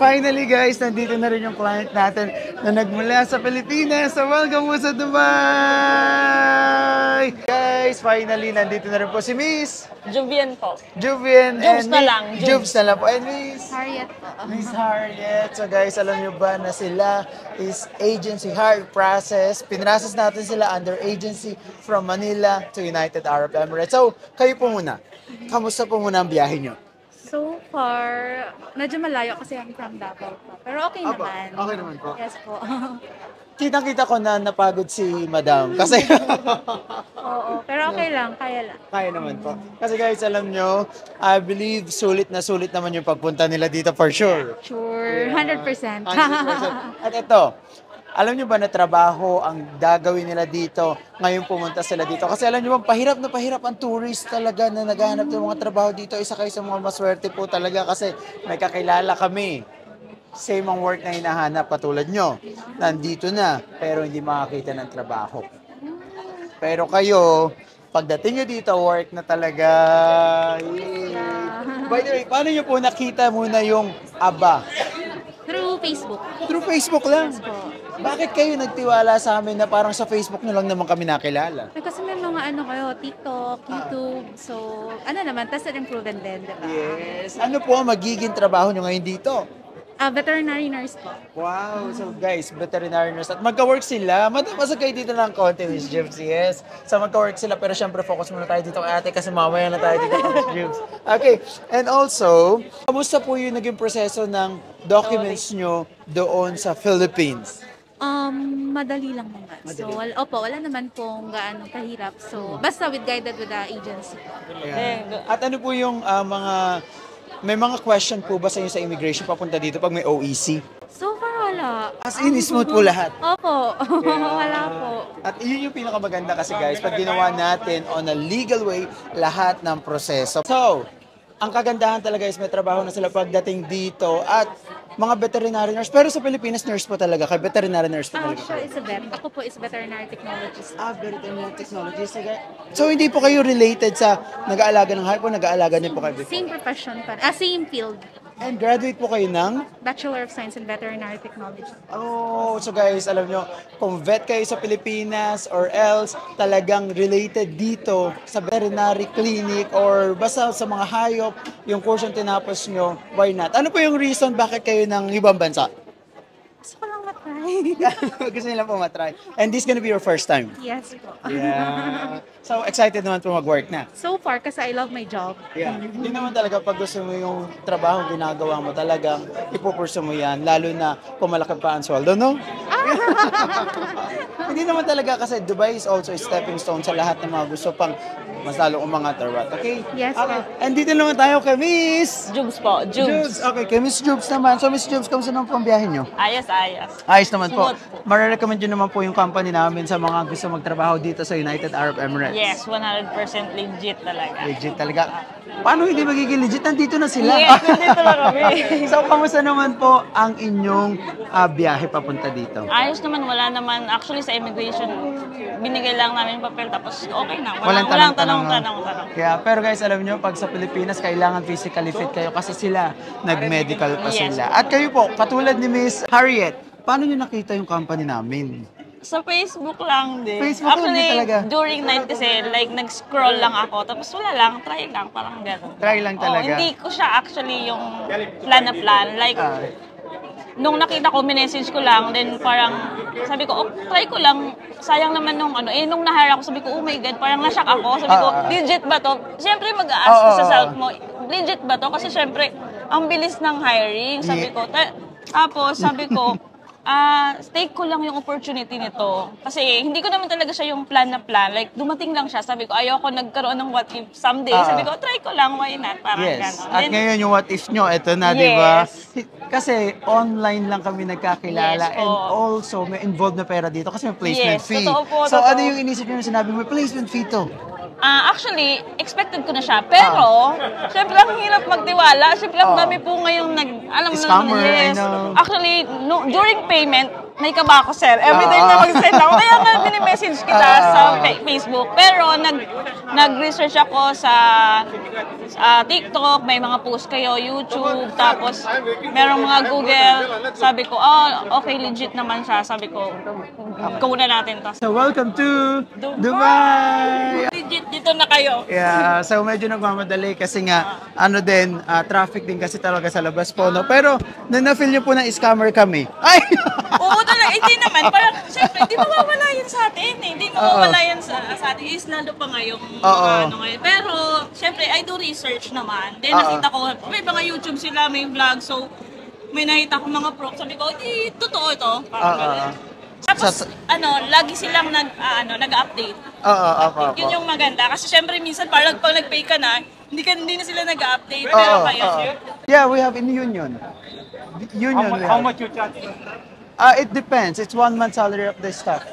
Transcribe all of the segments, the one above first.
Finally guys, nandito na rin yung client natin na nagmula sa Pilipinas. So welcome po sa Dubai! Guys, finally nandito na rin po si Miss Juvian po. Juvian. Jubes na lang. Jubes na lang po. And Miss Harriet po. Miss Harriet. So guys, alam nyo ba na sila is agency hire process. Pinrases natin sila under agency from Manila to United Arab Emirates. So, kayo po muna. Kamusta po muna ang biyahe nyo? So far, medyo malayo kasi I'm from Davao po. Pero okay Apo, naman. okay naman po. Yes po. Kitang-kita ko na napagod si Madam. Kasi Oo, pero okay lang, kaya lang. kaya naman po. Kasi guys, alam nyo, I believe sulit naman yung pagpunta nila dito for sure. Sure, 100%. 100%. At ito, alam nyo ba na trabaho ang gagawin nila dito ngayon pumunta sila dito? Kasi alam nyo ba, pahirap na pahirap ang tourist talaga na naghahanap ng mga trabaho dito. Isa kayo sa mga maswerte po talaga kasi may kakilala kami. Same ang work na hinahanap katulad nyo. Nandito na, pero hindi makakita ng trabaho. Pero kayo, pagdating nyo dito, work na talaga. Yay. By the way, paano nyo po nakita muna yung ABA? Through Facebook. Through Facebook lang? Yes po. Bakit kayo nagtiwala sa amin na parang sa Facebook na lang naman kami nakilala? Kasi may mga ano kayo, TikTok, YouTube. So, ano naman, tested and proven din, di ba? Yes. Ano po ang magiging trabaho nyo ngayon dito? Veterinary nurse po. Wow! So guys, veterinary nurse. At magka-work sila. Madamasa kayo dito ng konti, Miss Jibs. Yes. So magka-work sila. Pero syempre, focus muna tayo dito kay ate kasi mamaya na tayo dito kay Miss Jibs. Okay. And also, kamusta po yung naging proseso ng documents nyo doon sa Philippines? Madali lang naman. So, wala naman pong gaano kahirap. So, basta guided with the agency. Yeah. At ano po yung may mga question po ba sa inyo sa immigration papunta dito pag may OEC? So far, wala. As in, smooth po lahat. Opo. Wala po. At yun yung pinakamaganda kasi guys, pag ginawa natin on a legal way, lahat ng proseso. So, ang kagandahan talaga is may trabaho na sila pagdating dito at mga veterinary nurse. Pero sa Pilipinas, nurse po talaga. Kaya veterinary nurse po talaga. Siya is a vet. Ako po is veterinary technologist. Veterinary technologist. So, hindi po kayo related sa nag-aalaga ng hayop o nag-aalaga niyo po kayo? Same profession pa. Same field. And graduate po kayo ng? Bachelor of Science in Veterinary Technology. Oh, so guys, alam nyo, kung vet kayo sa Pilipinas or else talagang related dito sa veterinary clinic or basta sa mga hayop, yung course yung tinapos nyo, why not? Ano po yung reason bakit kayo ng ibang bansa? Gusto ko lang matry. Gusto nila po matry. And this gonna be your first time? Yes po. Yeah. So, excited naman po mag-work na? So far, kasi I love my job. Yeah. Hindi naman talaga pag gusto mo yung trabaho ginagawa mo talagang ipupurso mo yan, lalo na kung malaki pa ang sweldo, no? Hindi naman talaga kasi Dubai is also a stepping stone sa lahat ng mga gusto pang mas lalo umangat or what, okay? Yes Okay. po. And dito naman tayo kay Miss Jubes po. Jubes. Okay, kay Miss Jubes naman. So Miss Jubes, kamusta naman po ang biyahe nyo? Ayos. Ayos naman po. Smooth. Marirecommend nyo naman po yung company namin sa mga gusto magtrabaho dito sa United Arab Emirates. Yes, 100% legit talaga. Legit talaga. Paano hindi magiging legit? Nandito na sila. Yes, nandito na kami. So, kamusta naman po ang inyong biyahe papunta dito? Ayos naman, wala naman. Actually, sa immigration, binigay lang namin yung papel tapos okay na. Walang tanong. Kaya, pero guys, alam nyo, pag sa Pilipinas, kailangan physically fit kayo kasi sila nag-medical pa Yes. sila. At kayo po, katulad ni Miss Harriet, paano nyo nakita yung company namin? Sa Facebook lang din. Facebook lang din Actually, talaga. during night kasi, like, nag-scroll lang ako. Tapos wala lang, try lang, parang gano'n. Try lang talaga. Hindi ko siya actually yung plan na plan. Like, nung nakita ko, minessage ko lang, then parang sabi ko, oh, try ko lang. Sayang naman nung ano. Nung na-hire ako, sabi ko, oh my God, parang na-shock ako. Sabi ko, legit ba to? Siyempre mag-a-ask ka sa self mo, legit ba to? Kasi siyempre, ang bilis ng hiring. Sabi ko, tapos sabi ko, take ko lang yung opportunity nito. Kasi hindi ko naman talaga siya yung plan na plan. Like, dumating lang siya. Sabi ko, ayoko nagkaroon ng what if someday. Sabi ko, try ko lang, why not? Parang yes. gano'n. At ngayon yung what if nyo, eto na, di ba? Kasi online lang kami nagkakilala. Yes, And also, may involved na pera dito kasi may placement Yes, fee. totoo po, So, totoo. ano yung inisip nyo na sinabi mo? May placement fee to. Actually, expected ko na siya. Pero, syempre, ang hirap magtiwala. Syempre, ang dami po ngayong alam mo Scammer, na, yes. I know. Actually, during payment, may kaba ako, sir. Every time na mag-send ako, kaya nga mini-message kita sa Facebook. Pero nag-research ako sa TikTok, may mga post kayo, YouTube, tapos merong mga Google. Sabi ko, okay, legit naman siya. Sabi ko, kunan natin to. So welcome to Dubai! Legit, dito na kayo. Yeah, so medyo nagmamadali kasi nga, traffic din kasi talaga sa labas po, no? Pero, na-feel nyo po na scammer kami. Ay! Oo, talaga. Hindi naman. Parang, syempre, hindi mawawala yan sa atin. Hindi mawawala yan sa atin. Is lalo pa ngayong ngayon. Pero, syempre, I do research naman. Then, nakita ko, may mga YouTube sila, may vlog. So, may nakita ko mga props. Sabi ko, totoo ito. Tapos, lagi silang nag-update. Yun yung maganda. Kasi, syempre, minsan, parang pag nag-pay ka na, hindi na sila nag-update. Pero kayo, yeah, we have in Union. How much you charge? It depends. It's 1 month salary of the staff.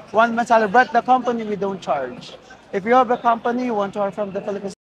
1 month salary, but the company we don't charge. If you have a company you want to hire from the Philippines,